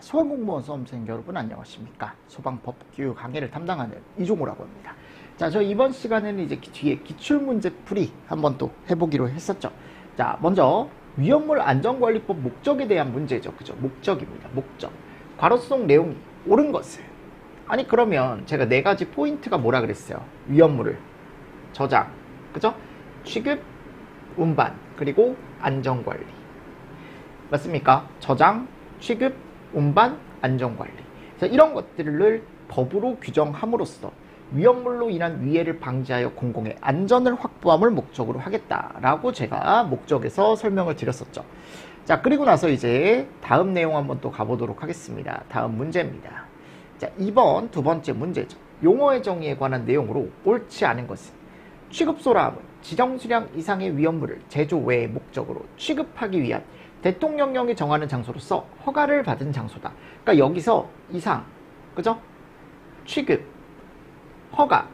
소방공무원 수험생 여러분 안녕하십니까. 소방법규 강의를 담당하는 이종호라고 합니다. 자, 저 이번 시간에는 이제 뒤에 기출문제풀이 한번 또 해보기로 했었죠. 자, 먼저 위험물 안전관리법 목적에 대한 문제죠. 그죠? 목적입니다. 목적. 괄호 속 내용이 옳은 것을. 아니 그러면 제가 네 가지 포인트가 뭐라 그랬어요? 위험물을 저장, 그죠? 취급, 운반, 그리고 안전관리. 맞습니까? 저장, 취급, 운반, 안전관리. 그래서 이런 것들을 법으로 규정함으로써 위험물로 인한 위해를 방지하여 공공의 안전을 확보함을 목적으로 하겠다라고 제가 목적에서 설명을 드렸었죠. 자, 그리고 나서 이제 다음 내용 한번 또 가보도록 하겠습니다. 다음 문제입니다. 자, 2번 두 번째 문제죠. 용어의 정의에 관한 내용으로 옳지 않은 것은 취급소라 함은 지정 수량 이상의 위험물을 제조 외의 목적으로 취급하기 위한 대통령령이 정하는 장소로서 허가를 받은 장소다. 그러니까 여기서 이상, 그죠? 취급, 허가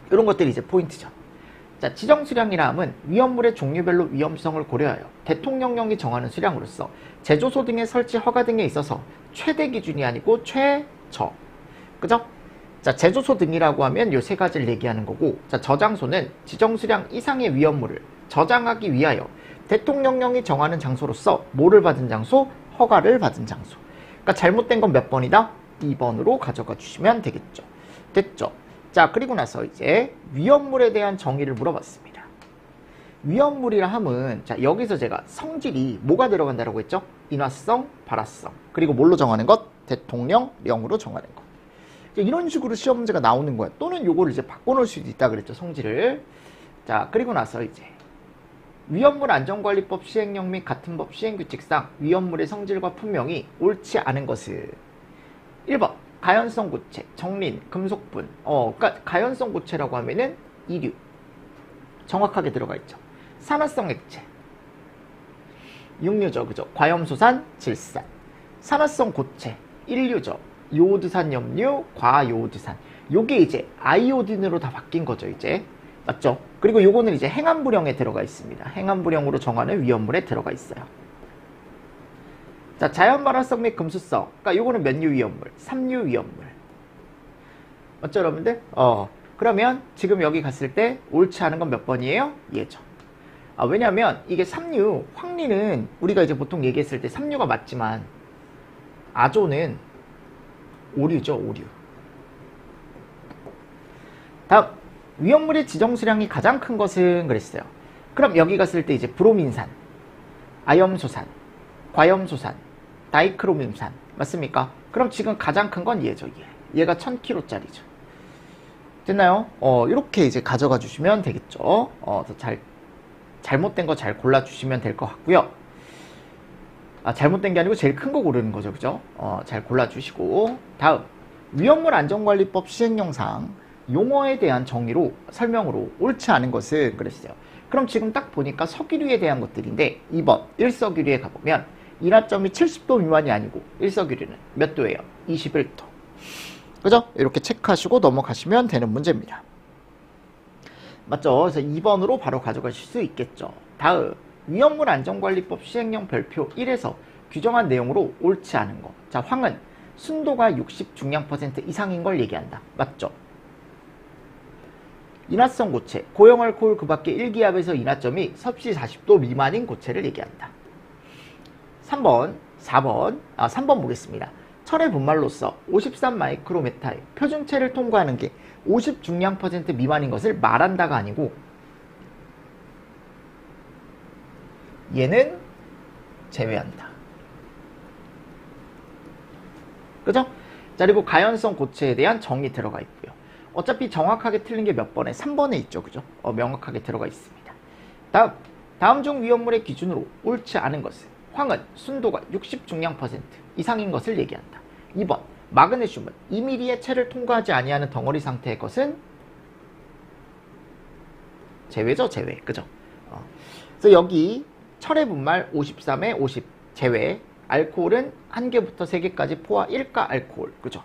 이런 것들이 이제 포인트죠. 자, 지정 수량이라 함은 위험물의 종류별로 위험성을 고려하여 대통령령이 정하는 수량으로서 제조소 등의 설치 허가 등에 있어서 최대 기준이 아니고 최저, 그죠? 자, 제조소 등이라고 하면 요 세 가지를 얘기하는 거고, 자, 저장소는 지정 수량 이상의 위험물을 저장하기 위하여 대통령령이 정하는 장소로서 뭐를 받은 장소? 허가를 받은 장소. 그러니까 잘못된 건 몇 번이다? 2번으로 가져가 주시면 되겠죠. 됐죠? 자, 그리고 나서 이제 위험물에 대한 정의를 물어봤습니다. 위험물이라 함은, 자, 여기서 제가 성질이 뭐가 들어간다라고 했죠? 인화성, 발화성. 그리고 뭘로 정하는 것? 대통령령으로 정하는 것. 이런 식으로 시험 문제가 나오는 거야. 또는 요거를 이제 바꿔놓을 수도 있다 그랬죠, 성질을. 자, 그리고 나서 이제 위험물 안전관리법 시행령 및 같은 법 시행규칙상 위험물의 성질과 품명이 옳지 않은 것은 1번 가연성 고체, 정린, 금속분. 그러니까 가연성 고체라고 하면은 이류 정확하게 들어가 있죠. 산화성 액체, 육류죠, 그죠? 과염소산, 질산. 산화성 고체, 일류죠. 요오드산 염류, 과요오드산. 요게 이제 아이오딘으로 다 바뀐 거죠, 이제. 맞죠? 그리고 요거는 이제 행안부령에 들어가 있습니다. 행안부령으로 정하는 위험물에 들어가 있어요. 자, 자연발화성 및 금수성. 그러니까 요거는 몇 류 위험물? 3류 위험물. 맞죠, 여러분들? 그러면 지금 여기 갔을 때 옳지 않은 건 몇 번이에요? 예죠. 왜냐면 이게 3류, 황리는 우리가 이제 보통 얘기했을 때 3류가 맞지만 아조는 5류죠, 5류. 다음, 위험물의 지정 수량이 가장 큰 것은 그랬어요. 그럼 여기 갔을 때 이제 브로민산, 아염소산, 과염소산, 다이크로민산 맞습니까? 그럼 지금 가장 큰 건 얘죠, 얘. 얘가 1000kg짜리죠. 됐나요? 이렇게 이제 가져가 주시면 되겠죠. 잘못된 거 잘 골라 주시면 될 것 같고요. 잘못된 게 아니고 제일 큰 거 고르는 거죠, 그죠? 잘 골라 주시고. 다음, 위험물 안전관리법 시행령상 용어에 대한 정의로 설명으로 옳지 않은 것은 그랬어요. 그럼 지금 딱 보니까 석유류에 대한 것들인데 2번 일석유류에 가보면 인하점이 70도 미만이 아니고 일석유류는 몇 도예요? 21도. 그죠? 이렇게 체크하시고 넘어가시면 되는 문제입니다. 맞죠? 그래서 2번으로 바로 가져가실 수 있겠죠. 다음, 위험물 안전관리법 시행령 별표 1에서 규정한 내용으로 옳지 않은 거. 자, 황은 순도가 60 중량% 이상인 걸 얘기한다. 맞죠? 인화성 고체, 고형알코올 그 밖에 1기압에서 인하점이 섭씨 40도 미만인 고체를 얘기한다. 3번 보겠습니다. 철의 분말로서 53 마이크로메타의 표준체를 통과하는 게 50 중량 % 미만인 것을 말한다가 아니고 얘는 제외한다. 그죠? 자, 그리고 가연성 고체에 대한 정의 들어가 있고요. 어차피 정확하게 틀린 게 몇 번에? 3번에 있죠, 그죠? 명확하게 들어가 있습니다. 다음 중 위험물의 기준으로 옳지 않은 것은 황은 순도가 60 중량 % 이상인 것을 얘기한다. 2번 마그네슘은 2mm의 체를 통과하지 아니하는 덩어리 상태의 것은 제외죠, 제외, 그죠? 그래서 여기 철의 분말 53에 50 제외, 알코올은 1개부터 3개까지 포화 1가 알코올, 그죠?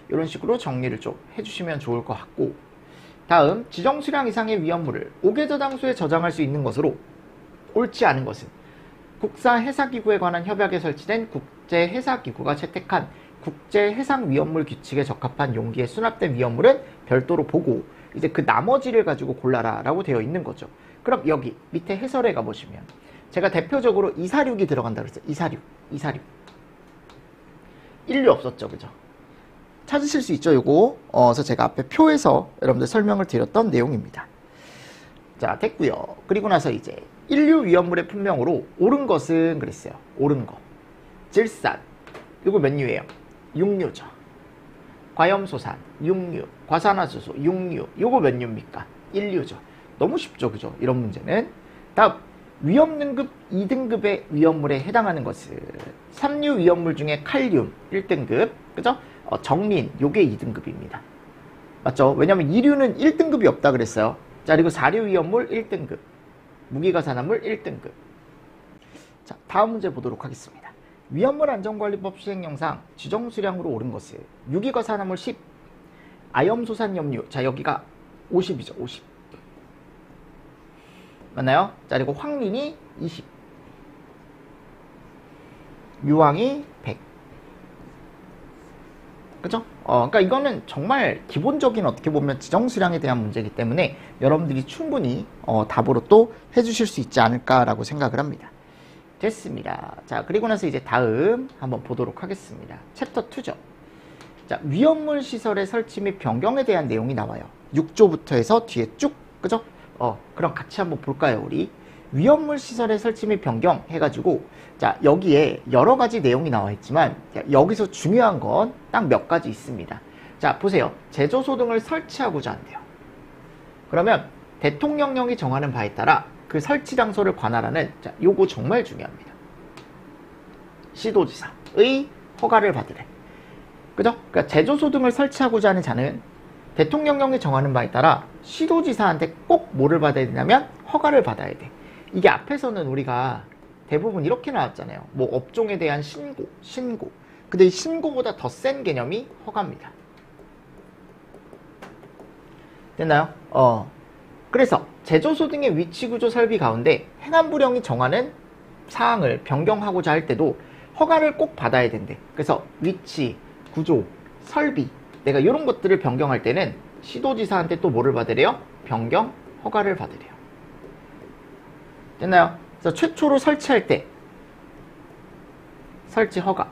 이런 식으로 정리를 좀 해주시면 좋을 것 같고. 다음, 지정 수량 이상의 위험물을 5개 저장소에 저장할 수 있는 것으로 옳지 않은 것은 국사해사기구에 관한 협약에 설치된 국제해사기구가 채택한 국제해상위험물 규칙에 적합한 용기에 수납된 위험물은 별도로 보고 이제 그 나머지를 가지고 골라라 라고 되어 있는 거죠. 그럼 여기 밑에 해설에 가보시면 제가 대표적으로 246이 들어간다 그랬어요. 246 인류 없었죠, 그죠? 찾으실 수 있죠, 요거. 그래서 제가 앞에 표에서 여러분들 설명을 드렸던 내용입니다. 자, 됐고요. 그리고 나서 이제 인류 위험물의 품명으로 옳은 것은 그랬어요. 옳은 거. 질산. 이거 몇 류예요? 6류죠. 과염소산, 6류. 과산화수소, 6류. 요거 몇 류입니까? 1류죠. 너무 쉽죠, 그죠? 이런 문제는. 다음, 위험등급 2등급의 위험물에 해당하는 것은 3류 위험물 중에 칼륨 1등급, 그죠? 정린, 요게 2등급입니다. 맞죠? 왜냐면 2류는 1등급이 없다 그랬어요. 자, 그리고 4류 위험물 1등급, 무기가산화물 1등급. 자, 다음 문제 보도록 하겠습니다. 위험물 안전관리법 시행령상 지정수량으로 옳은 것은 유기가산화물 10, 아염소산염류, 자, 여기가 50이죠, 50. 맞나요? 자, 그리고 황린이 20, 유황이 100. 그죠? 그러니까 이거는 정말 기본적인 어떻게 보면 지정수량에 대한 문제이기 때문에 여러분들이 충분히 답으로 또 해주실 수 있지 않을까라고 생각을 합니다. 됐습니다. 자, 그리고 나서 이제 다음 한번 보도록 하겠습니다. 챕터 2죠. 자, 위험물 시설의 설치 및 변경에 대한 내용이 나와요. 6조부터 해서 뒤에 쭉, 그죠? 그럼 같이 한번 볼까요, 우리? 위험물 시설의 설치 및 변경 해가지고, 자, 여기에 여러 가지 내용이 나와 있지만, 여기서 중요한 건 딱 몇 가지 있습니다. 자, 보세요. 제조소 등을 설치하고자 한대요. 그러면 대통령령이 정하는 바에 따라 그 설치 장소를 관할하는, 자, 요거 정말 중요합니다. 시도지사의 허가를 받으래. 그죠? 그러니까 제조소 등을 설치하고자 하는 자는 대통령령이 정하는 바에 따라 시도지사한테 꼭 뭐를 받아야 되냐면 허가를 받아야 돼. 이게 앞에서는 우리가 대부분 이렇게 나왔잖아요. 뭐 업종에 대한 신고. 근데 이 신고보다 더 센 개념이 허가입니다. 됐나요? 그래서 제조소 등의 위치 구조 설비 가운데 행안부령이 정하는 사항을 변경하고자 할 때도 허가를 꼭 받아야 된대. 그래서 위치, 구조, 설비, 내가 이런 것들을 변경할 때는 시도지사한테 또 뭐를 받으래요? 변경 허가를 받으래요. 됐나요? 그래서 최초로 설치할 때 설치 허가,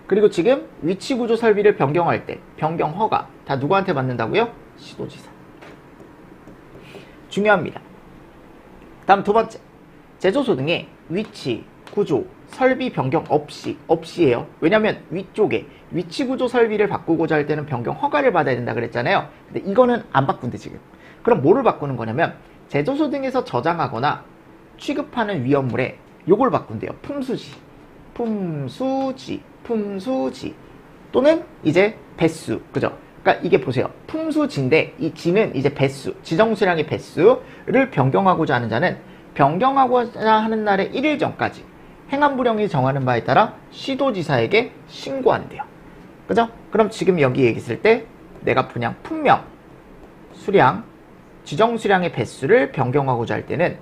그리고 지금 위치 구조 설비를 변경할 때 변경 허가 다 누구한테 받는다고요? 시도지사. 중요합니다. 다음 두 번째, 제조소 등의 위치, 구조, 설비 변경 없이에요. 왜냐면 위쪽에 위치 구조 설비를 바꾸고자 할 때는 변경 허가를 받아야 된다 그랬잖아요. 근데 이거는 안 바꾼대 지금. 그럼 뭐를 바꾸는 거냐면 제조소 등에서 저장하거나 취급하는 위험물에 요걸 바꾼대요. 품수지 또는 이제 배수, 그죠? 그러니까 이게 보세요. 품수지인데 이 지는 이제 배수, 지정수량의 배수를 변경하고자 하는 자는 변경하고자 하는 날의 1일 전까지 행안부령이 정하는 바에 따라 시도지사에게 신고한대요. 그죠? 그럼 지금 여기 얘기했을 때 내가 그냥 품명, 수량, 지정수량의 배수를 변경하고자 할 때는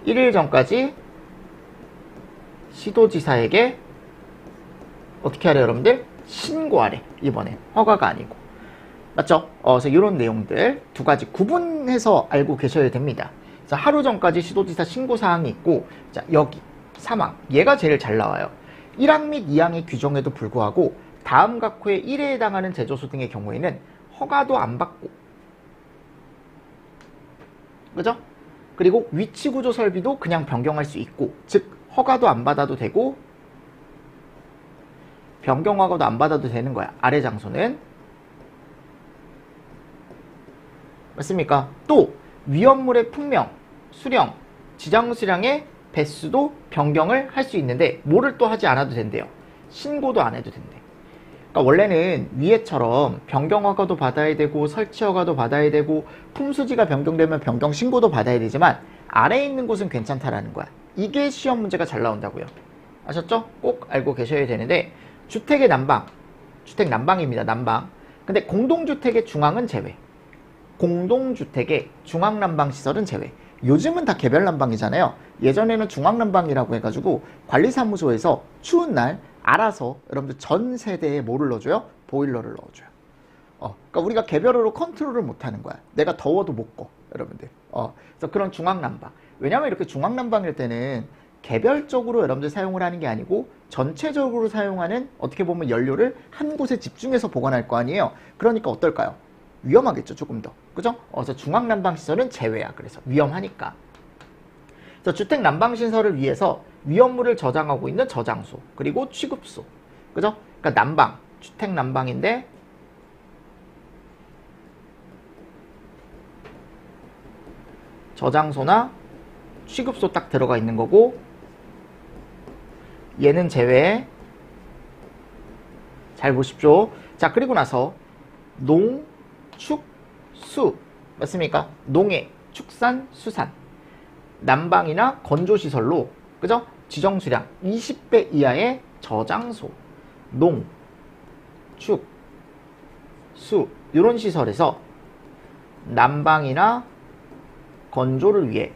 1일 전까지 시도지사에게 어떻게 하래 여러분들? 신고하래. 이번엔 허가가 아니고. 맞죠? 그래서 이런 내용들 두 가지 구분해서 알고 계셔야 됩니다. 그래서 하루 전까지 시도지사 신고사항이 있고, 자, 여기 사망, 얘가 제일 잘 나와요. 1항 및 2항의 규정에도 불구하고 다음 각호의 1에 해당하는 제조소 등의 경우에는 허가도 안 받고, 그죠? 그리고 위치 구조 설비도 그냥 변경할 수 있고, 즉 허가도 안 받아도 되고 변경 허가도 안 받아도 되는 거야. 아래 장소는. 맞습니까? 또 위험물의 품명, 수령, 지정수량의 배수도 변경을 할 수 있는데 뭐를 또 하지 않아도 된대요. 신고도 안 해도 된대. 그러니까 원래는 위에처럼 변경 허가도 받아야 되고 설치 허가도 받아야 되고 품수지가 변경되면 변경 신고도 받아야 되지만 아래에 있는 곳은 괜찮다라는 거야. 이게 시험 문제가 잘 나온다고요. 아셨죠? 꼭 알고 계셔야 되는데, 주택의 난방, 주택 난방입니다. 난방. 근데 공동주택의 중앙은 제외. 공동주택의 중앙난방시설은 제외. 요즘은 다 개별난방이잖아요. 예전에는 중앙난방이라고 해가지고 관리사무소에서 추운 날 알아서 여러분들 전 세대에 뭐를 넣어줘요? 보일러를 넣어줘요. 그러니까 우리가 개별으로 컨트롤을 못하는 거야. 내가 더워도 못 꺼, 여러분들. 그래서 그런 중앙난방. 왜냐하면 이렇게 중앙난방일 때는 개별적으로 여러분들 사용을 하는 게 아니고 전체적으로 사용하는 어떻게 보면 연료를 한 곳에 집중해서 보관할 거 아니에요. 그러니까 어떨까요? 위험하겠죠, 조금 더. 그죠? 그래서 중앙난방시설은 제외야. 그래서 위험하니까. 그래서 주택 난방시설을 위해서 위험물을 저장하고 있는 저장소, 그리고 취급소. 그죠? 그러니까 난방, 주택 난방인데 저장소나 취급소 딱 들어가 있는 거고, 얘는 제외. 잘 보십시오. 자, 그리고 나서 농, 축, 수. 맞습니까? 농해, 축산, 수산. 난방이나 건조시설로, 그죠? 지정수량 20배 이하의 저장소, 농, 축, 수, 이런 시설에서 난방이나 건조를 위해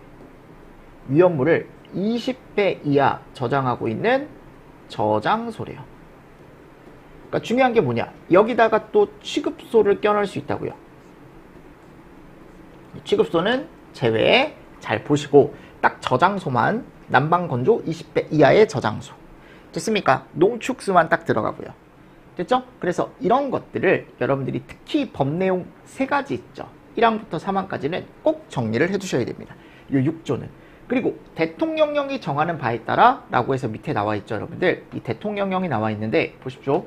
위험물을 20배 이하 저장하고 있는 저장소래요. 그러니까 중요한 게 뭐냐? 여기다가 또 취급소를 껴넣을 수 있다고요. 취급소는 제외. 잘 보시고 딱 저장소만 난방 건조 20배 이하의 저장소. 됐습니까? 농축수만 딱 들어가고요. 됐죠? 그래서 이런 것들을 여러분들이 특히 법 내용 3가지 있죠. 1항부터 3항까지는 꼭 정리를 해두셔야 됩니다. 이 6조는. 그리고 대통령령이 정하는 바에 따라 라고 해서 밑에 나와 있죠, 여러분들. 이 대통령령이 나와 있는데 보십시오.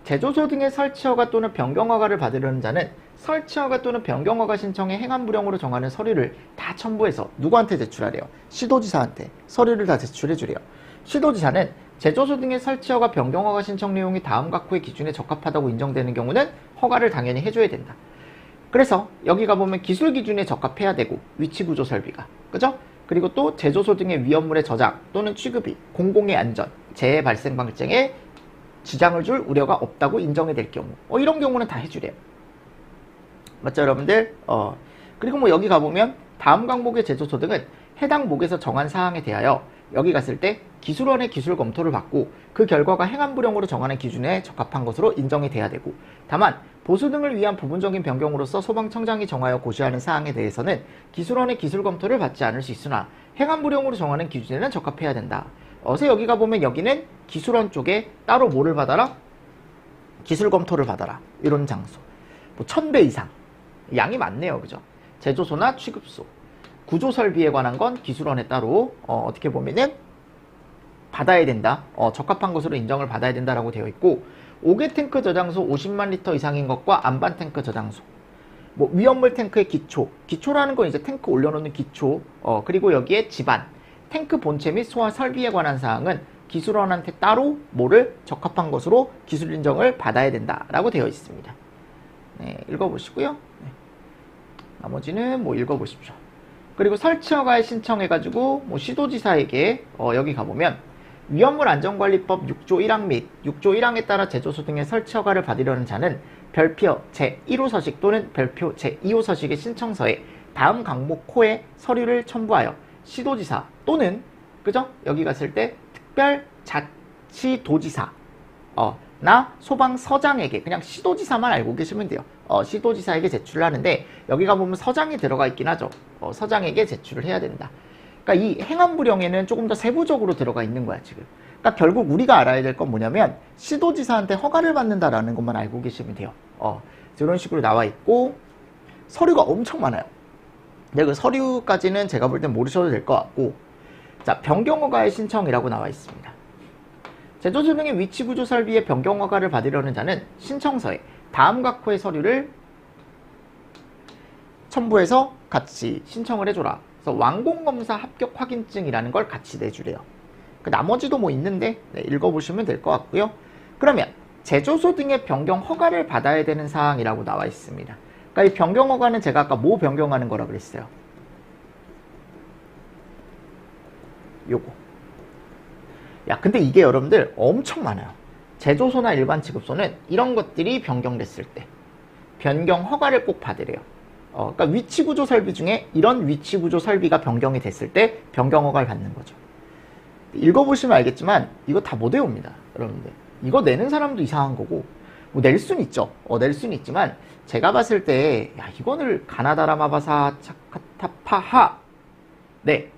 제조소 등의 설치허가 또는 변경허가를 받으려는 자는 설치허가 또는 변경허가 신청에 행안부령으로 정하는 서류를 다 첨부해서 누구한테 제출하래요? 시도지사한테 서류를 다 제출해주래요. 시도지사는 제조소 등의 설치허가 변경허가 신청 내용이 다음 각호의 기준에 적합하다고 인정되는 경우는 허가를 당연히 해줘야 된다. 그래서 여기 가보면 기술 기준에 적합해야 되고, 위치구조 설비가, 그죠? 그리고 또 제조소 등의 위험물의 저장 또는 취급이 공공의 안전, 재해 발생 발생에 지장을 줄 우려가 없다고 인정이 될 경우, 이런 경우는 다 해주래요. 맞죠, 여러분들? 그리고 뭐 여기 가보면 다음 항목의 제조소 등은 해당 목에서 정한 사항에 대하여 여기 갔을 때 기술원의 기술 검토를 받고 그 결과가 행안부령으로 정하는 기준에 적합한 것으로 인정이 돼야 되고, 다만 보수 등을 위한 부분적인 변경으로서 소방청장이 정하여 고시하는 사항에 대해서는 기술원의 기술 검토를 받지 않을 수 있으나 행안부령으로 정하는 기준에는 적합해야 된다. 그래서 여기 가보면 여기는 기술원 쪽에 따로 뭐를 받아라? 기술 검토를 받아라. 이런 장소. 뭐 1000배 이상. 양이 많네요. 그죠? 제조소나 취급소. 구조설비에 관한 건 기술원에 따로 어떻게 보면은 받아야 된다. 적합한 것으로 인정을 받아야 된다라고 되어 있고, 5개 탱크 저장소 50만 리터 이상인 것과 안반 탱크 저장소. 뭐 위험물 탱크의 기초라는 건 이제 탱크 올려놓는 기초. 그리고 여기에 집안, 탱크 본체 및 소화 설비에 관한 사항은 기술원한테 따로 뭐를 적합한 것으로 기술 인정을 받아야 된다라고 되어 있습니다. 네, 읽어보시고요. 네. 나머지는 뭐 읽어보십시오. 그리고 설치허가에 신청해가지고 뭐 시도지사에게 여기 가보면 위험물 안전관리법 6조 1항 및 6조 1항에 따라 제조소 등의 설치허가를 받으려는 자는 별표 제1호 서식 또는 별표 제2호 서식의 신청서에 다음 항목 호에 서류를 첨부하여 시도지사 또는, 그죠? 여기 갔을 때 특별자치도지사 나 소방서장에게, 그냥 시도지사만 알고 계시면 돼요. 시도지사에게 제출을 하는데 여기 가보면 서장이 들어가 있긴 하죠. 서장에게 제출을 해야 된다. 그러니까 이 행안부령에는 조금 더 세부적으로 들어가 있는 거야, 지금. 그러니까 결국 우리가 알아야 될 건 뭐냐면 시도지사한테 허가를 받는다라는 것만 알고 계시면 돼요. 이런 식으로 나와 있고 서류가 엄청 많아요. 근데 그 서류까지는 제가 볼 땐 모르셔도 될 것 같고, 자, 변경허가의 신청이라고 나와 있습니다. 제조소 등의 위치구조 설비의 변경허가를 받으려는 자는 신청서에 다음 각호의 서류를 첨부해서 같이 신청을 해줘라. 그래서 완공검사 합격 확인증이라는 걸 같이 내주래요. 나머지도 뭐 있는데 읽어보시면 될 것 같고요. 그러면 제조소 등의 변경 허가를 받아야 되는 사항이라고 나와 있습니다. 그러니까 이 변경 허가는 제가 아까 뭐 변경하는 거라 그랬어요? 요거. 야, 근데 이게 여러분들 엄청 많아요. 제조소나 일반 취급소는 이런 것들이 변경됐을 때 변경 허가를 꼭 받으래요. 그러니까 위치구조 설비 중에 이런 위치구조 설비가 변경이 됐을 때 변경허가를 받는 거죠. 읽어보시면 알겠지만 이거 다 못 외웁니다. 여러분들. 이거 내는 사람도 이상한 거고 뭐 낼 수는 있죠. 낼 수는 있지만 제가 봤을 때 야, 이거를 가나다라마바사 차카타파하 네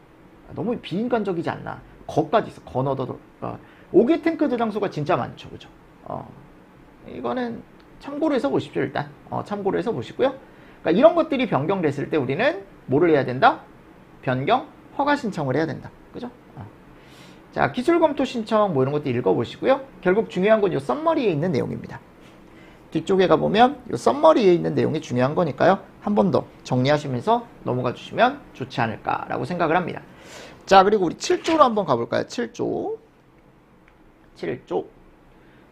너무 비인간적이지 않나. 거까지 있어. 건어더도 오기 탱크 저장소가 진짜 많죠. 그죠? 이거는 참고로 해서 보십시오. 일단 참고로 해서 보시고요. 그러니까 이런 것들이 변경됐을 때 우리는 뭐를 해야 된다? 변경 허가 신청을 해야 된다. 그죠? 자, 기술 검토 신청 뭐 이런 것도 읽어보시고요. 결국 중요한 건 이 썸머리에 있는 내용입니다. 뒤쪽에 가보면 이 썸머리에 있는 내용이 중요한 거니까요. 한 번 더 정리하시면서 넘어가 주시면 좋지 않을까라고 생각을 합니다. 자, 그리고 우리 7조로 한번 가볼까요? 7조.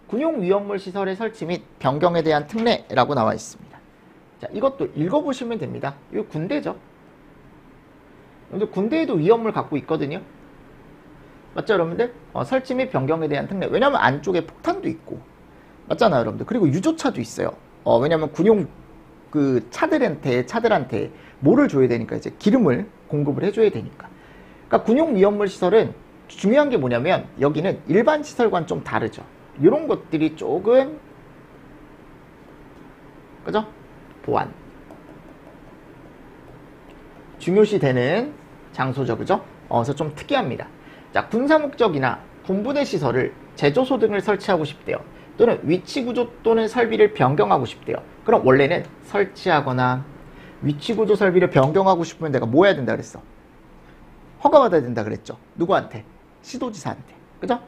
군용 위험물 시설의 설치 및 변경에 대한 특례라고 나와 있습니다. 자, 이것도 읽어보시면 됩니다. 이거 군대죠. 근데 군대에도 위험물 갖고 있거든요. 맞죠, 여러분들? 설치 및 변경에 대한 특례. 왜냐면 안쪽에 폭탄도 있고. 맞잖아요, 여러분들. 그리고 유조차도 있어요. 왜냐면 군용 그 차들한테 뭐를 줘야 되니까 이제 기름을 공급을 해줘야 되니까. 그러니까 군용 위험물 시설은 중요한 게 뭐냐면 여기는 일반 시설과는 좀 다르죠. 이런 것들이 조금 그죠? 보안 중요시 되는 장소죠. 그죠? 그래서 좀 특이합니다. 자, 군사 목적이나 군부대 시설을 제조소 등을 설치하고 싶대요. 또는 위치구조 또는 설비를 변경하고 싶대요. 그럼 원래는 설치하거나 위치구조 설비를 변경하고 싶으면 내가 뭐 해야 된다 그랬어? 허가받아야 된다 그랬죠. 누구한테? 시도지사한테. 그죠?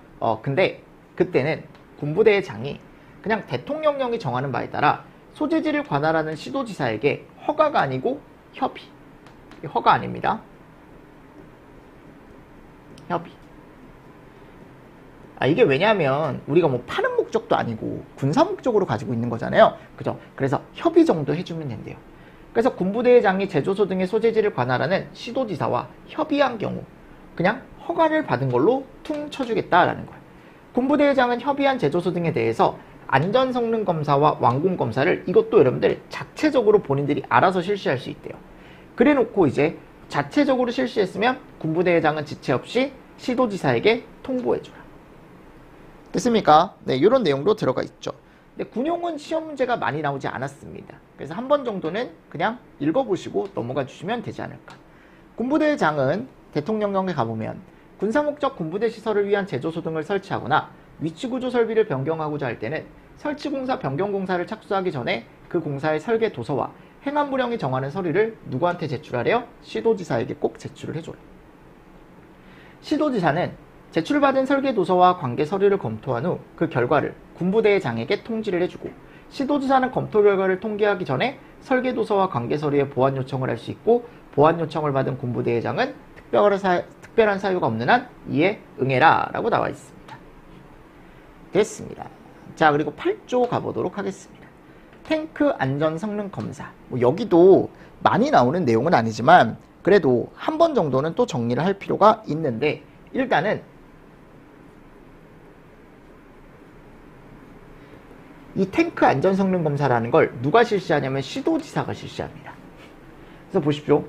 근데 그때는 군부대의 장이 그냥 대통령령이 정하는 바에 따라 소재지를 관할하는 시도지사에게 허가가 아니고 협의. 허가 아닙니다. 협의. 이게 왜냐하면 우리가 뭐 파는 목적도 아니고 군사 목적으로 가지고 있는 거잖아요. 그죠? 그래서 협의 정도 해주면 된대요. 그래서 군부대의 장이 제조소 등의 소재지를 관할하는 시도지사와 협의한 경우 그냥 허가를 받은 걸로 퉁 쳐주겠다라는 거예요. 군부대의 장은 협의한 제조소 등에 대해서 안전성능 검사와 완공 검사를 이것도 여러분들 자체적으로 본인들이 알아서 실시할 수 있대요. 그래 놓고 이제 자체적으로 실시했으면 군부대의 장은 지체 없이 시도지사에게 통보해줘라. 됐습니까? 네, 이런 내용도 들어가 있죠. 근데 군용은 시험 문제가 많이 나오지 않았습니다. 그래서 한 번 정도는 그냥 읽어보시고 넘어가 주시면 되지 않을까. 군부대의 장은 대통령령에 가보면 군사목적 군부대 시설을 위한 제조소 등을 설치하거나 위치구조 설비를 변경하고자 할 때는 설치공사 변경공사를 착수하기 전에 그 공사의 설계 도서와 행안부령이 정하는 서류를 누구한테 제출하래요? 시도지사에게 꼭 제출을 해줘요. 시도지사는 제출받은 설계 도서와 관계 서류를 검토한 후 그 결과를 군부대의 장에게 통지를 해주고 시도지사는 검토 결과를 통계하기 전에 설계 도서와 관계 서류에 보완 요청을 할 수 있고 보완 요청을 받은 군부대의 장은 특별한 사유가 없는 한 이에 응해라 라고 나와 있습니다. 됐습니다. 자, 그리고 8조 가보도록 하겠습니다. 탱크 안전 성능 검사. 뭐 여기도 많이 나오는 내용은 아니지만 그래도 한 번 정도는 또 정리를 할 필요가 있는데 일단은 이 탱크 안전 성능 검사라는 걸 누가 실시하냐면 시도지사가 실시합니다. 그래서 보십시오.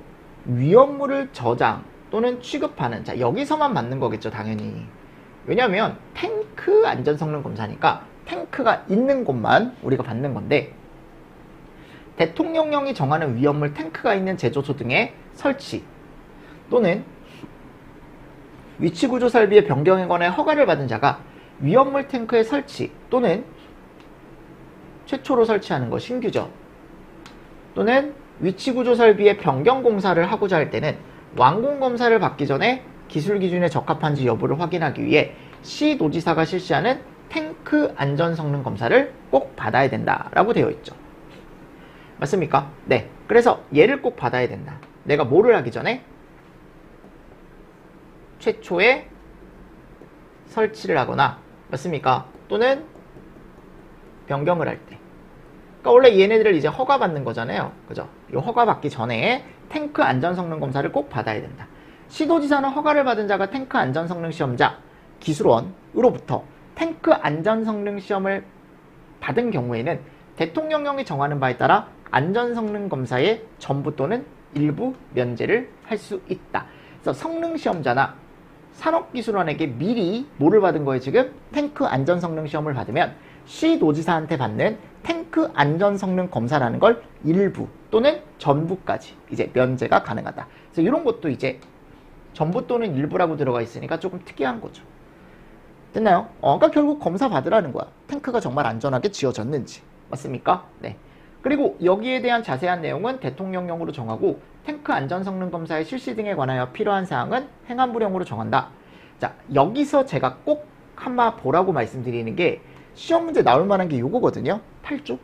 위험물을 저장 또는 취급하는, 자, 여기서만 맞는 거겠죠, 당연히. 왜냐하면 탱크 안전 성능 검사니까 탱크가 있는 곳만 우리가 받는 건데 대통령령이 정하는 위험물 탱크가 있는 제조소 등의 설치 또는 위치구조 설비의 변경에 관해 허가를 받은 자가 위험물 탱크의 설치 또는 최초로 설치하는 거 신규죠. 또는 위치구조 설비의 변경 공사를 하고자 할 때는 완공 검사를 받기 전에 기술 기준에 적합한지 여부를 확인하기 위해 시도지사가 실시하는 탱크 안전 성능 검사를 꼭 받아야 된다라고 되어 있죠. 맞습니까? 네. 그래서 얘를 꼭 받아야 된다. 내가 뭐를 하기 전에? 최초에 설치를 하거나, 맞습니까? 또는 변경을 할 때. 그러니까 원래 얘네들을 이제 허가받는 거잖아요. 그죠? 이 허가받기 전에 탱크 안전성능 검사를 꼭 받아야 된다. 시도지사는 허가를 받은 자가 탱크 안전성능 시험자, 기술원으로부터 탱크 안전성능 시험을 받은 경우에는 대통령령이 정하는 바에 따라 안전성능 검사의 전부 또는 일부 면제를 할 수 있다. 그래서 성능시험자나 산업기술원에게 미리 뭐를 받은 거예요? 지금 탱크 안전성능 시험을 받으면 시도지사한테 받는 탱크 안전성능 검사라는 걸 일부 또는 전부까지 이제 면제가 가능하다. 그래서 이런 것도 이제 전부 또는 일부라고 들어가 있으니까 조금 특이한 거죠. 됐나요? 그러니까 결국 검사 받으라는 거야. 탱크가 정말 안전하게 지어졌는지. 맞습니까? 네. 그리고 여기에 대한 자세한 내용은 대통령령으로 정하고 탱크 안전성능 검사의 실시 등에 관하여 필요한 사항은 행안부령으로 정한다. 자, 여기서 제가 꼭 한마 보라고 말씀드리는 게 시험 문제 나올 만한 게 요거거든요. 8조.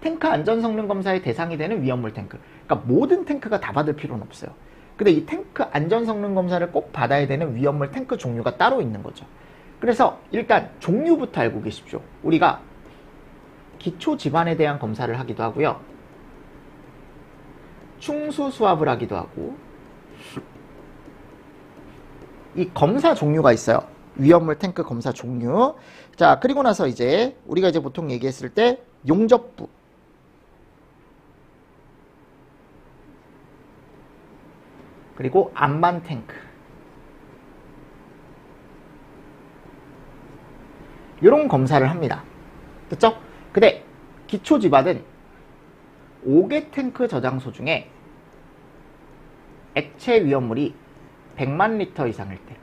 탱크 안전성능 검사의 대상이 되는 위험물 탱크. 그러니까 모든 탱크가 다 받을 필요는 없어요. 근데 이 탱크 안전성능 검사를 꼭 받아야 되는 위험물 탱크 종류가 따로 있는 거죠. 그래서 일단 종류부터 알고 계십시오. 우리가 기초 집안에 대한 검사를 하기도 하고요. 충수 수압을 하기도 하고 이 검사 종류가 있어요. 위험물 탱크 검사 종류. 자, 그리고 나서 이제 우리가 이제 보통 얘기했을 때 용접부, 그리고 안반 탱크, 이런 검사를 합니다. 됐죠? 근데 기초 집안은 5개 탱크 저장소 중에 액체 위험물이 100만 리터 이상일 때,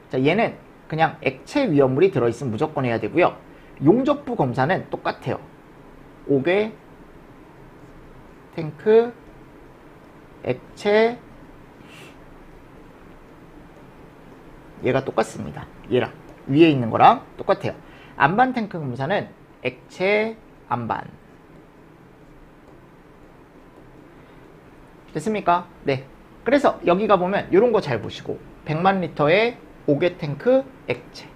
자, 얘는 그냥 액체 위험물이 들어있으면 무조건 해야 되고요. 용접부 검사는 똑같아요. 5개 탱크 액체, 얘가 똑같습니다. 얘랑 위에 있는 거랑 똑같아요. 안반 탱크 검사는 액체 안반. 됐습니까? 네. 그래서 여기 가보면 이런 거 잘 보시고 100만 리터의 5개 탱크 액체.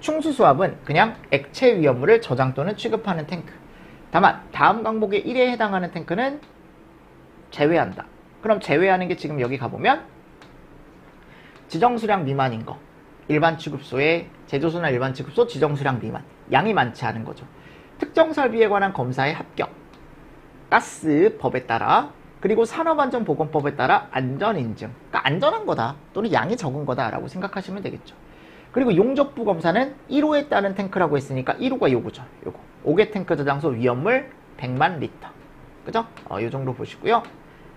충수수압은 그냥 액체 위험물을 저장 또는 취급하는 탱크. 다만 다음 항목의 1에 해당하는 탱크는 제외한다. 그럼 제외하는 게 지금 여기 가보면 지정수량 미만인 거, 일반 취급소의 제조소나 일반 취급소 지정수량 미만, 양이 많지 않은 거죠. 특정 설비에 관한 검사의 합격, 가스법에 따라, 그리고 산업안전보건법에 따라 안전인증, 그러니까 안전한 거다 또는 양이 적은 거다라고 생각하시면 되겠죠. 그리고 용접부 검사는 1호에 따른 탱크라고 했으니까 1호가 요거죠. 요거 5개 탱크 저장소 위험물 100만 리터, 그죠? 요 정도 보시고요.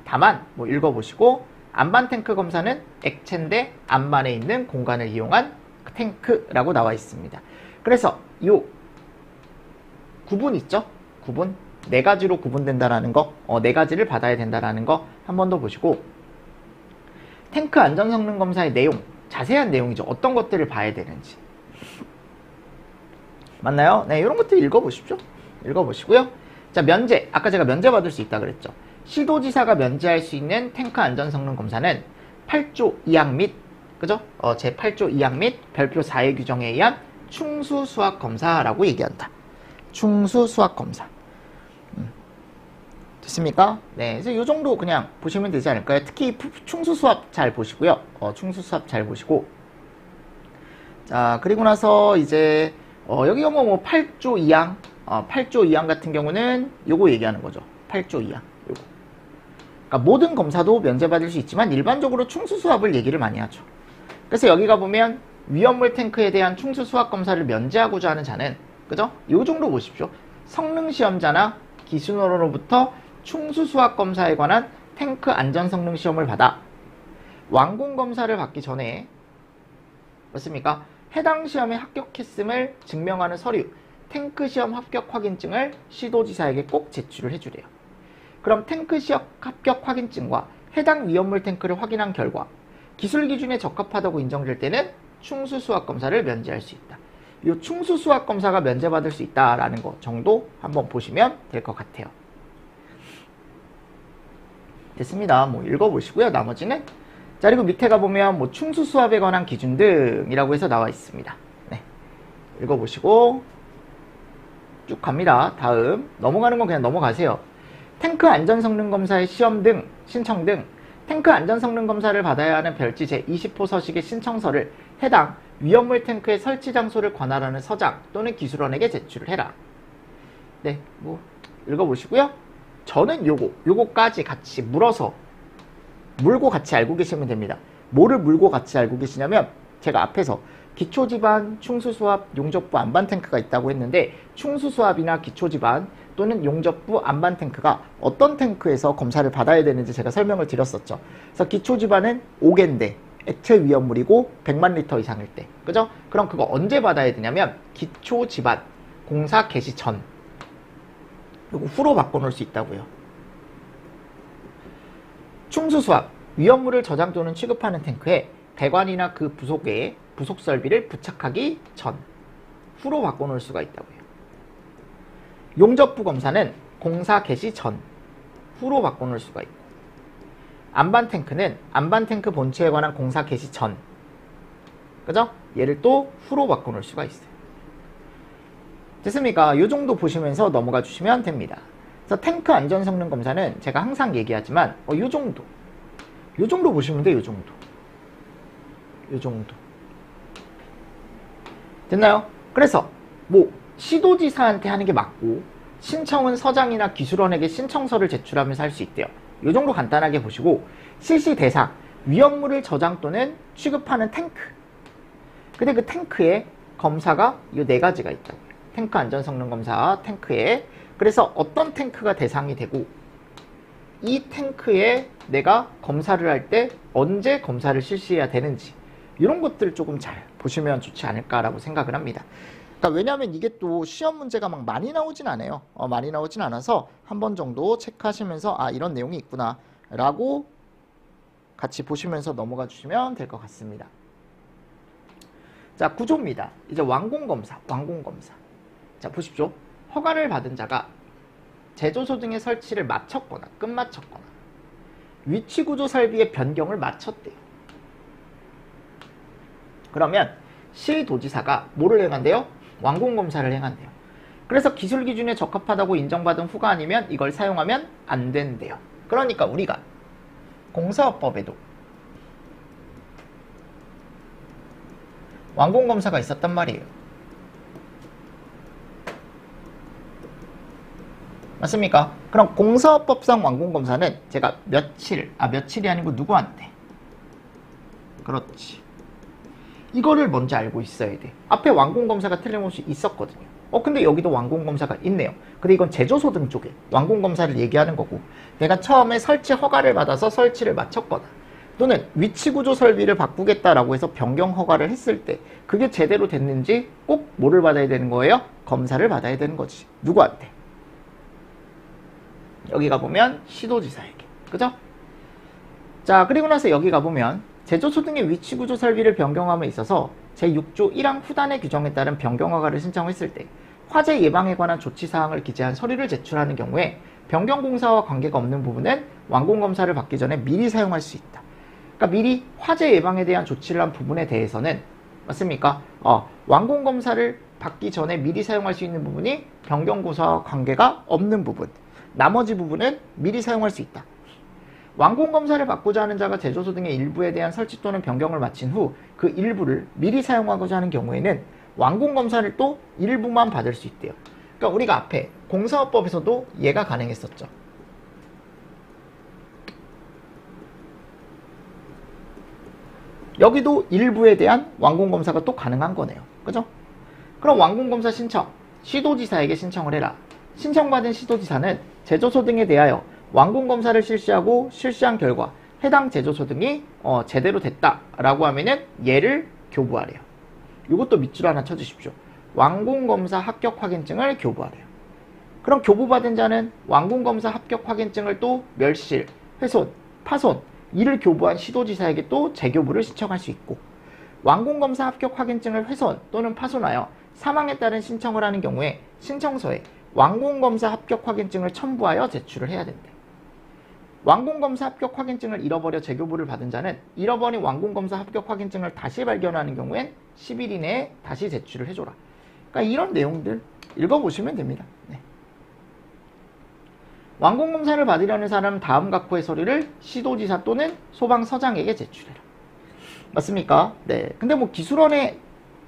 다만 뭐 읽어보시고, 안반 탱크 검사는 액체인데 안반에 있는 공간을 이용한 탱크라고 나와 있습니다. 그래서 요 구분 있죠? 구분, 네 가지로 구분된다라는 거, 네 가지를 받아야 된다라는 거 한 번 더 보시고, 탱크 안전성능 검사의 내용, 자세한 내용이죠. 어떤 것들을 봐야 되는지. 맞나요? 네, 이런 것들 읽어보십시오. 읽어보시고요. 자, 면제. 아까 제가 면제 받을 수 있다 그랬죠. 시도지사가 면제할 수 있는 탱크 안전성능 검사는 8조 2항 및, 그죠? 제 8조 2항 및 별표 4의 규정에 의한 충수수압검사라고 얘기한다. 충수수압검사. 됐습니까? 네, 그래서 이 정도 그냥 보시면 되지 않을까요? 특히 충수수압 잘 보시고요. 충수수압 잘 보시고. 자, 그리고 나서 이제 여기 뭐 8조 2항, 8조 2항 같은 경우는 요거 얘기하는 거죠. 8조 2항. 요거. 그러니까 모든 검사도 면제받을 수 있지만 일반적으로 충수수압을 얘기를 많이 하죠. 그래서 여기가 보면 위험물 탱크에 대한 충수수압 검사를 면제하고자 하는 자는, 그죠? 요 정도 보십시오. 성능시험자나 기준으로부터 충수수압 검사에 관한 탱크 안전성능 시험을 받아 완공검사를 받기 전에, 맞습니까? 해당 시험에 합격했음을 증명하는 서류, 탱크 시험 합격 확인증을 시도지사에게 꼭 제출을 해주래요. 그럼 탱크 시험 합격 확인증과 해당 위험물 탱크를 확인한 결과 기술 기준에 적합하다고 인정될 때는 충수수압 검사를 면제할 수 있다. 이 충수수압 검사가 면제받을 수 있다라는 거 정도 한번 보시면 될 것 같아요. 됐습니다. 뭐 읽어보시고요. 나머지는. 자, 그리고 밑에 가보면 뭐 충수수압에 관한 기준 등이라고 해서 나와 있습니다. 네. 읽어보시고 쭉 갑니다. 다음 넘어가는 건 그냥 넘어가세요. 탱크 안전성능 검사의 시험 등 신청 등 탱크 안전성능 검사를 받아야 하는 별지 제20호 서식의 신청서를 해당 위험물 탱크의 설치 장소를 관할하는 서장 또는 기술원에게 제출을 해라. 네, 뭐 읽어보시고요. 저는 요거까지 같이 물고 같이 알고 계시면 됩니다. 뭐를 물고 같이 알고 계시냐면 제가 앞에서 기초지반, 충수수압, 용접부, 안반탱크가 있다고 했는데 충수수압이나 기초지반 또는 용접부, 안반탱크가 어떤 탱크에서 검사를 받아야 되는지 제가 설명을 드렸었죠. 그래서 기초지반은 5개인데 액체 위험물이고 100만 리터 이상일 때, 그죠? 그럼 그거 언제 받아야 되냐면 기초지반 공사 개시 전, 이거 후로 바꿔놓을 수 있다고요. 충수수압, 위험물을 저장 또는 취급하는 탱크에 배관이나 그 부속에 부속 설비를 부착하기 전, 후로 바꿔놓을 수가 있다고요. 용접부 검사는 공사 개시 전, 후로 바꿔놓을 수가 있고, 안반탱크는 안반탱크 본체에 관한 공사 개시 전, 그죠? 얘를 또 후로 바꿔놓을 수가 있어요. 됐습니까? 이 정도 보시면서 넘어가 주시면 됩니다. 그래서 탱크 안전 성능 검사는 제가 항상 얘기하지만 이 정도 보시면 돼요. 이 정도 됐나요? 그래서 뭐 시도지사한테 하는 게 맞고 신청은 서장이나 기술원에게 신청서를 제출하면서 할 수 있대요. 이 정도 간단하게 보시고, 실시 대상 위험물을 저장 또는 취급하는 탱크, 근데 그 탱크에 검사가 이 4가지가 있다고요. 탱크 안전 성능 검사 탱크에, 그래서 어떤 탱크가 대상이 되고 이 탱크에 내가 검사를 할 때 언제 검사를 실시해야 되는지, 이런 것들을 조금 잘 보시면 좋지 않을까라고 생각을 합니다. 그러니까 왜냐하면 이게 또 시험 문제가 막 많이 나오진 않아요. 많이 나오진 않아서 한 번 정도 체크하시면서 이런 내용이 있구나 라고 같이 보시면서 넘어가 주시면 될 것 같습니다. 자, 구조입니다. 이제 완공검사. 자, 보십시오. 허가를 받은 자가 제조소 등의 설치를 마쳤거나 끝마쳤거나 위치구조 설비의 변경을 마쳤대요. 그러면 시도지사가 뭐를 행한대요? 완공검사를 행한대요. 그래서 기술 기준에 적합하다고 인정받은 후가 아니면 이걸 사용하면 안 된대요. 그러니까 우리가 공사업법에도 완공검사가 있었단 말이에요. 맞습니까? 그럼 공사업법상 완공검사는 제가 며칠이 아니고 누구한테? 그렇지. 이거를 먼저 알고 있어야 돼. 앞에 완공검사가 틀림없이 있었거든요. 근데 여기도 완공검사가 있네요. 근데 이건 제조소 등 쪽에 완공검사를 얘기하는 거고, 내가 처음에 설치 허가를 받아서 설치를 마쳤거나 또는 위치구조 설비를 바꾸겠다라고 해서 변경 허가를 했을 때 그게 제대로 됐는지 꼭 뭐를 받아야 되는 거예요? 검사를 받아야 되는 거지. 누구한테? 여기 가보면 시도지사에게. 그죠? 자, 그리고 나서 여기 가보면 제조소 등의 위치구조 설비를 변경함에 있어서 제6조 1항 후단의 규정에 따른 변경허가를 신청했을 때 화재 예방에 관한 조치사항을 기재한 서류를 제출하는 경우에 변경공사와 관계가 없는 부분은 완공검사를 받기 전에 미리 사용할 수 있다. 그러니까 미리 화재 예방에 대한 조치를 한 부분에 대해서는, 맞습니까? 완공검사를 받기 전에 미리 사용할 수 있는 부분이 변경공사와 관계가 없는 부분, 나머지 부분은 미리 사용할 수 있다. 완공검사를 받고자 하는 자가 제조소 등의 일부에 대한 설치 또는 변경을 마친 후 그 일부를 미리 사용하고자 하는 경우에는 완공검사를 또 일부만 받을 수 있대요. 그러니까 우리가 앞에 공사업법에서도 얘가 가능했었죠. 여기도 일부에 대한 완공검사가 또 가능한 거네요. 그죠? 그럼 완공검사 신청, 시도지사에게 신청을 해라. 신청받은 시도지사는 제조소 등에 대하여 완공검사를 실시하고 실시한 결과 해당 제조소 등이 제대로 됐다라고 하면은 얘를 교부하래요. 이것도 밑줄 하나 쳐주십시오. 완공검사 합격 확인증을 교부하래요. 그럼 교부받은 자는 완공검사 합격 확인증을 또 멸실, 훼손, 파손, 이를 교부한 시도지사에게 또 재교부를 신청할 수 있고, 완공검사 합격 확인증을 훼손 또는 파손하여 사망에 따른 신청을 하는 경우에 신청서에 완공검사 합격 확인증을 첨부하여 제출을 해야 된대. 완공검사 합격 확인증을 잃어버려 재교부를 받은 자는 잃어버린 완공검사 합격 확인증을 다시 발견하는 경우엔 10일 이내에 다시 제출을 해줘라. 그러니까 이런 내용들 읽어보시면 됩니다. 네. 완공검사를 받으려는 사람은 다음 각호의 서류를 시도지사 또는 소방서장에게 제출해라. 맞습니까? 네. 근데 뭐 기술원에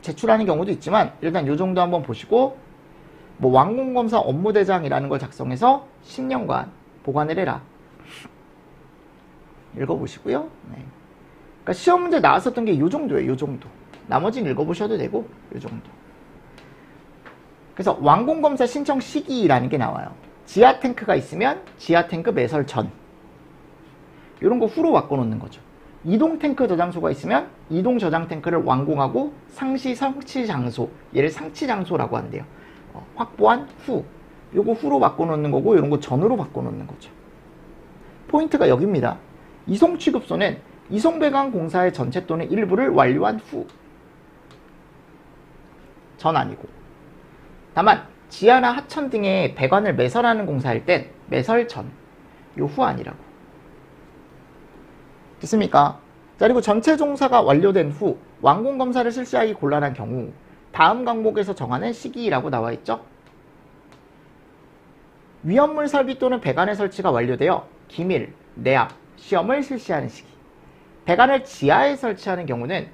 제출하는 경우도 있지만 일단 요 정도 한번 보시고 뭐 완공검사 업무대장이라는 걸 작성해서 10년간 보관을 해라. 읽어보시고요. 네. 그러니까 시험 문제 나왔었던 게 요 정도예요. 요 정도. 나머지는 읽어보셔도 되고 요 정도. 그래서 완공검사 신청 시기라는 게 나와요. 지하 탱크가 있으면 지하 탱크 매설 전. 이런 거 후로 바꿔놓는 거죠. 이동 탱크 저장소가 있으면 이동 저장 탱크를 완공하고 상시 설치 장소, 얘를 상치 장소라고 한대요. 확보한 후. 요거 후로 바꿔놓는 거고 이런 거 전으로 바꿔놓는 거죠. 포인트가 여기입니다. 이송 취급소는 이송 배관 공사의 전체 또는 일부를 완료한 후. 전 아니고. 다만 지하나 하천 등의 배관을 매설하는 공사할 땐 매설 전. 요 후 아니라고. 됐습니까? 자, 그리고 전체 종사가 완료된 후 완공검사를 실시하기 곤란한 경우 다음 항목에서 정하는 시기라고 나와 있죠. 위험물 설비 또는 배관의 설치가 완료되어 기밀, 내압, 시험을 실시하는 시기. 배관을 지하에 설치하는 경우는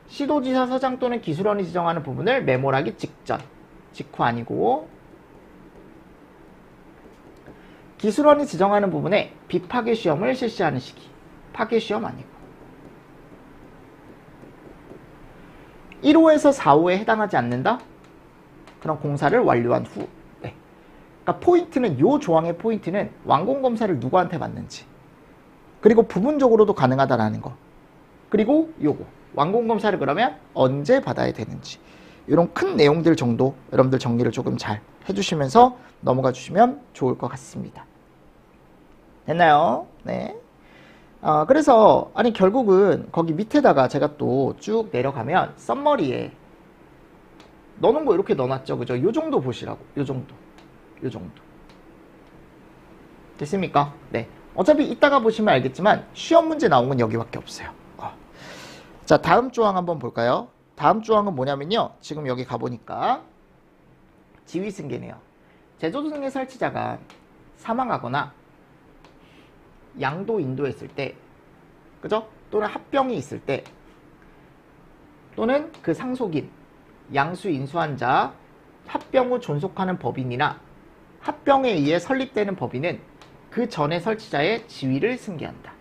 시도지사 서장 또는 기술원이 지정하는 부분을 매몰하기 직전, 직후 아니고 기술원이 지정하는 부분에 비파괴 시험을 실시하는 시기. 파괴 시험 아니고 1호에서 4호에 해당하지 않는다? 그럼 공사를 완료한 후. 네. 그러니까 포인트는 요 조항의 포인트는 완공검사를 누구한테 받는지 그리고 부분적으로도 가능하다라는 거 그리고 요거 완공검사를 그러면 언제 받아야 되는지 이런 큰 내용들 정도 여러분들 정리를 조금 잘 해주시면서 넘어가 주시면 좋을 것 같습니다. 됐나요? 네. 그래서 아니 결국은 거기 밑에다가 제가 또 쭉 내려가면 썸머리에 넣어놓은 거 이렇게 넣어놨죠. 그죠? 요 정도 보시라고. 요 정도. 됐습니까? 네. 어차피 이따가 보시면 알겠지만 시험 문제 나온 건 여기밖에 없어요. 자, 다음 조항 한번 볼까요? 다음 조항은 뭐냐면요. 지금 여기 가보니까 지휘승계네요. 제조승계 설치자가 사망하거나 양도 인도했을 때, 그죠? 또는 합병이 있을 때, 또는 그 상속인, 양수 인수한 자, 합병 후 존속하는 법인이나 합병에 의해 설립되는 법인은 그 전에 설치자의 지위를 승계한다.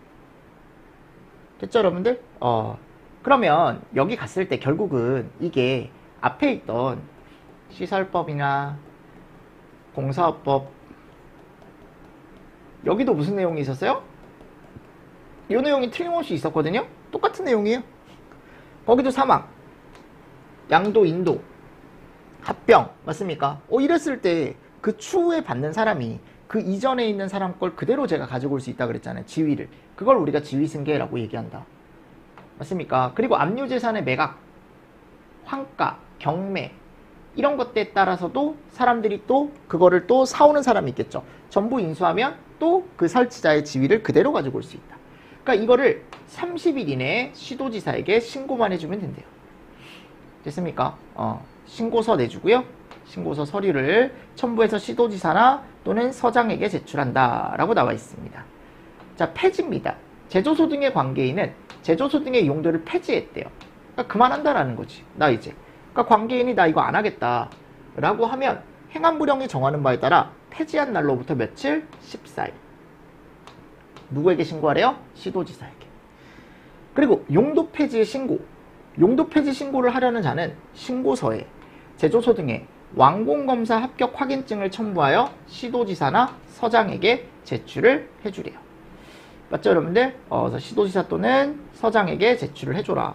됐죠, 여러분들? 그러면 여기 갔을 때 결국은 이게 앞에 있던 시설법이나 공사업법 여기도 무슨 내용이 있었어요? 이 내용이 틀림없이 있었거든요? 똑같은 내용이에요. 거기도 사망, 양도, 인도, 합병, 맞습니까? 이랬을 때 그 추후에 받는 사람이 그 이전에 있는 사람 걸 그대로 제가 가지고 올 수 있다 그랬잖아요. 지위를. 그걸 우리가 지위승계라고 얘기한다. 맞습니까? 그리고 압류재산의 매각, 환가, 경매 이런 것들에 따라서도 사람들이 또 그거를 또 사오는 사람이 있겠죠. 전부 인수하면 또 그 설치자의 지위를 그대로 가지고 올 수 있다. 그러니까 이거를 30일 이내에 시도지사에게 신고만 해주면 된대요. 됐습니까? 신고서 내주고요. 신고서 서류를 첨부해서 시도지사나 또는 서장에게 제출한다 라고 나와 있습니다. 자, 폐지입니다. 제조소 등의 관계인은 제조소 등의 용도를 폐지했대요. 그러니까 그만한다라는 거지. 나 이제. 그러니까 관계인이 나 이거 안 하겠다 라고 하면 행안부령이 정하는 바에 따라 폐지한 날로부터 며칠? 14일. 누구에게 신고하래요? 시도지사에게. 그리고 용도 폐지의 신고. 용도 폐지 신고를 하려는 자는 신고서에 제조소 등의 완공검사 합격 확인증을 첨부하여 시도지사나 서장에게 제출을 해주래요. 맞죠, 여러분들? 그래서 시도지사 또는 서장에게 제출을 해줘라.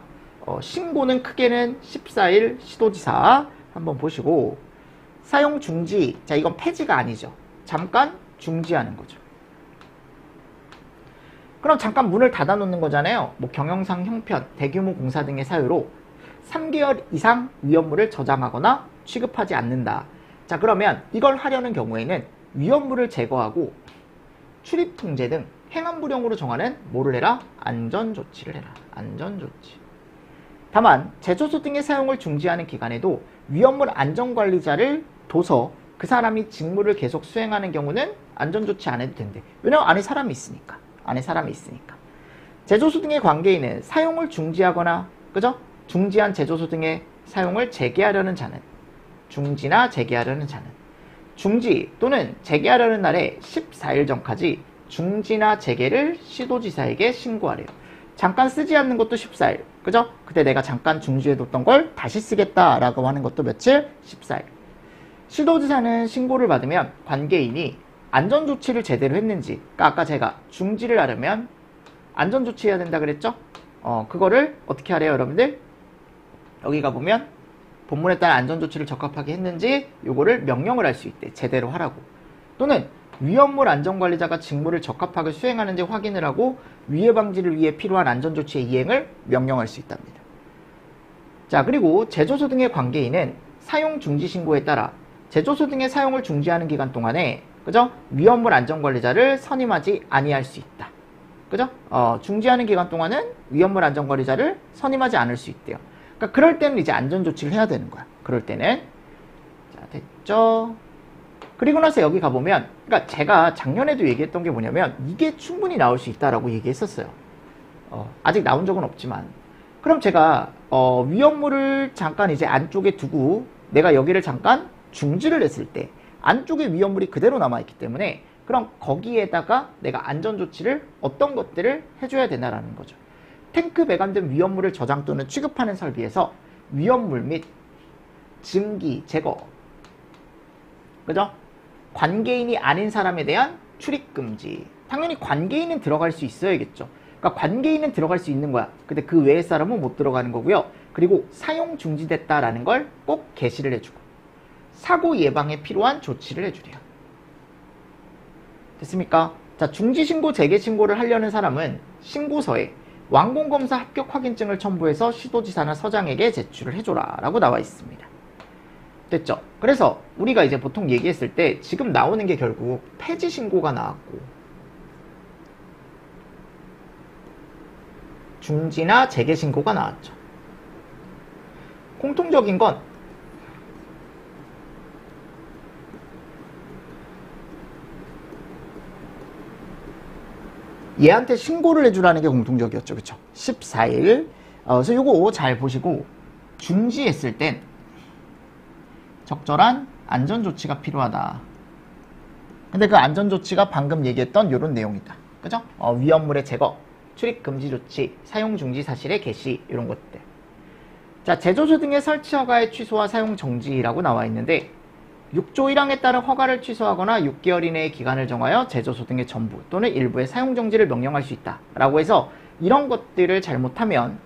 신고는 크게는 14일 시도지사 한번 보시고 사용 중지. 자, 이건 폐지가 아니죠. 잠깐 중지하는 거죠. 그럼 잠깐 문을 닫아놓는 거잖아요. 뭐 경영상 형편, 대규모 공사 등의 사유로 3개월 이상 위험물을 저장하거나 취급하지 않는다. 자, 그러면 이걸 하려는 경우에는 위험물을 제거하고 출입 통제 등 행안부령으로 정하는 뭐를 해라? 안전조치를 해라. 안전조치. 다만 제조소 등의 사용을 중지하는 기간에도 위험물 안전관리자를 둬서 그 사람이 직무를 계속 수행하는 경우는 안전조치 안 해도 된대. 왜냐면 안에 사람이 있으니까. 안에 사람이 있으니까. 제조소 등의 관계인은 사용을 중지하거나, 그죠? 중지한 제조소 등의 사용을 재개하려는 자는 중지나 재개하려는 자는. 중지 또는 재개하려는 날에 14일 전까지 중지나 재개를 시도지사에게 신고하래요. 잠깐 쓰지 않는 것도 14일. 그죠? 그때 내가 잠깐 중지해뒀던 걸 다시 쓰겠다라고 하는 것도 며칠? 14일. 시도지사는 신고를 받으면 관계인이 안전조치를 제대로 했는지, 그러니까 아까 제가 중지를 하려면 안전조치해야 된다 그랬죠? 그거를 어떻게 하래요, 여러분들? 여기 가보면 본문에 따른 안전조치를 적합하게 했는지 요거를 명령을 할 수 있대. 제대로 하라고. 또는 위험물 안전관리자가 직무를 적합하게 수행하는지 확인을 하고 위해 방지를 위해 필요한 안전조치의 이행을 명령할 수 있답니다. 자, 그리고 제조소 등의 관계인은 사용 중지 신고에 따라 제조소 등의 사용을 중지하는 기간 동안에 그죠? 위험물 안전관리자를 선임하지 아니할 수 있다. 그죠? 중지하는 기간 동안은 위험물 안전관리자를 선임하지 않을 수 있대요. 그러니까 그럴 때는 이제 안전조치를 해야 되는 거야. 그럴 때는. 자, 됐죠? 그리고 나서 여기 가보면, 그러니까 제가 작년에도 얘기했던 게 뭐냐면, 이게 충분히 나올 수 있다라고 얘기했었어요. 아직 나온 적은 없지만. 그럼 제가, 위험물을 잠깐 이제 안쪽에 두고, 내가 여기를 잠깐 중지를 했을 때, 안쪽에 위험물이 그대로 남아있기 때문에, 그럼 거기에다가 내가 안전조치를 어떤 것들을 해줘야 되나라는 거죠. 탱크 배관된 위험물을 저장 또는 취급하는 설비에서 위험물 및 증기 제거, 그죠? 관계인이 아닌 사람에 대한 출입 금지. 당연히 관계인은 들어갈 수 있어야겠죠. 그러니까 관계인은 들어갈 수 있는 거야. 근데 그 외의 사람은 못 들어가는 거고요. 그리고 사용 중지됐다라는 걸 꼭 게시를 해주고 사고 예방에 필요한 조치를 해주래요. 됐습니까? 자, 중지 신고, 재개 신고를 하려는 사람은 신고서에 완공검사 합격 확인증을 첨부해서 시도지사나 서장에게 제출을 해줘라 라고 나와 있습니다. 됐죠? 그래서 우리가 이제 보통 얘기했을 때 지금 나오는 게 결국 폐지 신고가 나왔고 중지나 재개 신고가 나왔죠. 공통적인 건 얘한테 신고를 해주라는 게 공통적이었죠. 그쵸? 14일. 그래서 요거 잘 보시고 중지했을 땐 적절한 안전조치가 필요하다. 근데 그 안전조치가 방금 얘기했던 요런 내용이다. 그죠? 위험물의 제거, 출입금지 조치, 사용중지 사실의 게시 이런 것들. 자, 제조소 등의 설치 허가의 취소와 사용 정지라고 나와 있는데 6조 1항에 따른 허가를 취소하거나 6개월 이내의 기간을 정하여 제조소 등의 전부 또는 일부의 사용 정지를 명령할 수 있다. 라고 해서 이런 것들을 잘못하면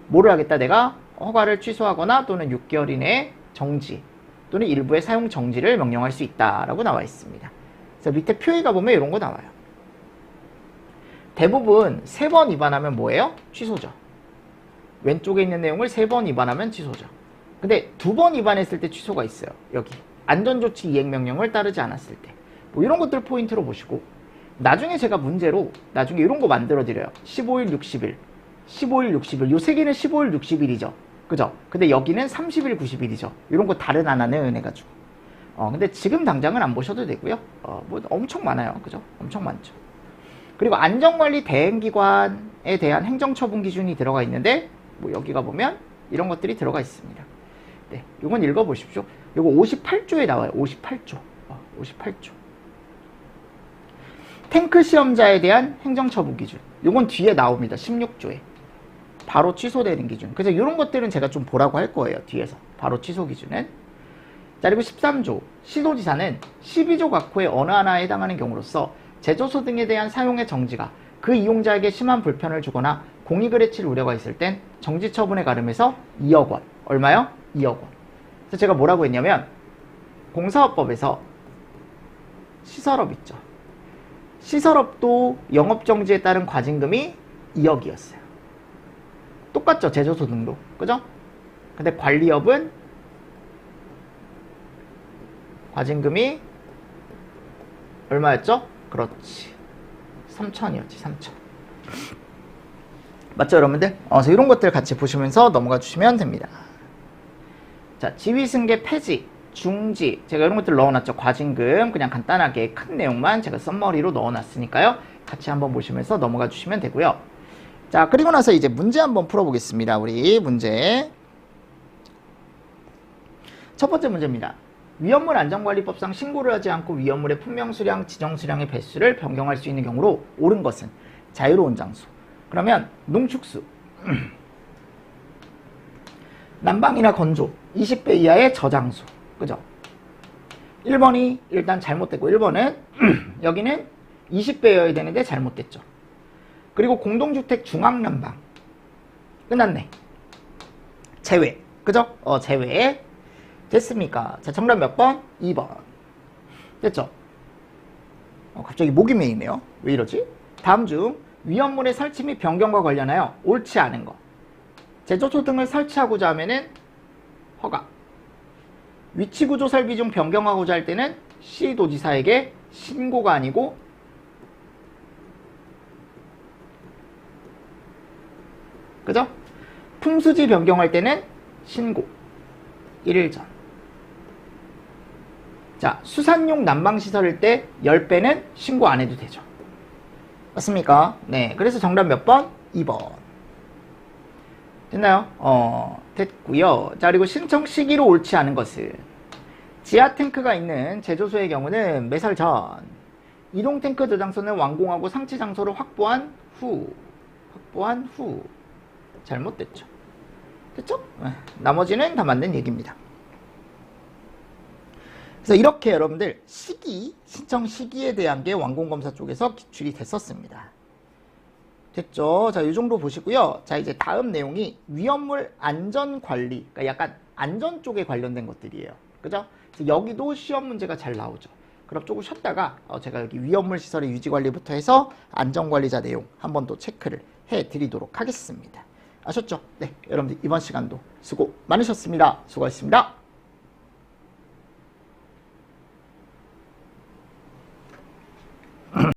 뭐를 하겠다? 내가 허가를 취소하거나 또는 6개월 이내에 정지 또는 일부의 사용 정지를 명령할 수 있다라고 나와 있습니다. 그래서 밑에 표에 가보면 이런 거 나와요. 대부분 3번 위반하면 뭐예요? 취소죠. 왼쪽에 있는 내용을 3번 위반하면 취소죠. 근데 2번 위반했을 때 취소가 있어요. 여기 안전조치 이행명령을 따르지 않았을 때 뭐 이런 것들 포인트로 보시고 나중에 제가 문제로 나중에 이런 거 만들어 드려요. 15일, 60일 15일, 60일 요 세 개는 15일, 60일이죠. 그죠? 근데 여기는 30일, 90일이죠. 이런 거 다른 하나는 해가지고 근데 지금 당장은 안 보셔도 되고요. 뭐 엄청 많아요. 그죠? 엄청 많죠. 그리고 안전관리 대행기관에 대한 행정처분 기준이 들어가 있는데 뭐 여기가 보면 이런 것들이 들어가 있습니다. 네, 이건 읽어보십시오. 이거 58조에 나와요. 58조. 58조. 탱크 시험자에 대한 행정처분 기준. 이건 뒤에 나옵니다. 16조에. 바로 취소되는 기준. 그래서 이런 것들은 제가 좀 보라고 할 거예요. 뒤에서. 바로 취소 기준은. 자, 그리고 13조. 시도지사는 12조 각호의 어느 하나에 해당하는 경우로서 제조소 등에 대한 사용의 정지가 그 이용자에게 심한 불편을 주거나 공익을 해칠 우려가 있을 땐 정지 처분에 가름해서 2억 원. 얼마요? 2억 원. 그래서 제가 뭐라고 했냐면 공사업법에서 시설업 있죠. 시설업도 영업정지에 따른 과징금이 2억이었어요. 똑같죠? 제조소 등도. 그죠? 근데 관리업은 과징금이 얼마였죠? 그렇지. 3천이었지. 3천. 맞죠, 여러분들? 그래서 이런 것들 같이 보시면서 넘어가 주시면 됩니다. 자, 지휘승계 폐지, 중지. 제가 이런 것들 넣어놨죠. 과징금. 그냥 간단하게 큰 내용만 제가 썸머리로 넣어놨으니까요. 같이 한번 보시면서 넘어가 주시면 되고요. 자, 그리고 나서 이제 문제 한번 풀어보겠습니다. 우리 문제. 첫 번째 문제입니다. 위험물 안전관리법상 신고를 하지 않고 위험물의 품명수량, 지정수량의 배수를 변경할 수 있는 경우로 옳은 것은 자유로운 장소. 그러면 농축수, 난방이나 건조, 20배 이하의 저장소. 그죠? 1번이 일단 잘못됐고 1번은 여기는 20배여야 되는데 잘못됐죠. 그리고 공동주택 중앙난방 끝났네. 제외. 그죠? 제외. 됐습니까? 자, 정답 몇 번? 2번. 됐죠? 갑자기 목이 메이네요. 왜 이러지? 다음 중 위험물의 설치 및 변경과 관련하여 옳지 않은 것. 제초소 등을 설치하고자 하면은 허가. 위치구조 설비 중 변경하고자 할 때는 시도지사에게 신고가 아니고 그죠? 품수지 변경할 때는 신고. 1일 전. 자, 수산용 난방시설일 때 10배는 신고 안 해도 되죠. 맞습니까? 네. 그래서 정답 몇 번? 2번. 됐나요? 됐고요. 자, 그리고 신청 시기로 옳지 않은 것은 지하 탱크가 있는 제조소의 경우는 매설 전, 이동 탱크 저장소는 완공하고 상치 장소를 확보한 후. 잘못됐죠. 됐죠? 나머지는 다 맞는 얘기입니다. 그래서 이렇게 여러분들 시기, 신청 시기에 대한 게 완공검사 쪽에서 기출이 됐었습니다. 됐죠? 자, 이 정도 보시고요. 자, 이제 다음 내용이 위험물 안전관리, 그러니까 약간 안전 쪽에 관련된 것들이에요. 그죠? 그래서 여기도 시험 문제가 잘 나오죠. 그럼 조금 쉬었다가 제가 여기 위험물 시설의 유지관리부터 해서 안전관리자 내용 한번 또 체크를 해드리도록 하겠습니다. 아셨죠? 네, 여러분들 이번 시간도 수고 많으셨습니다. 수고하셨습니다.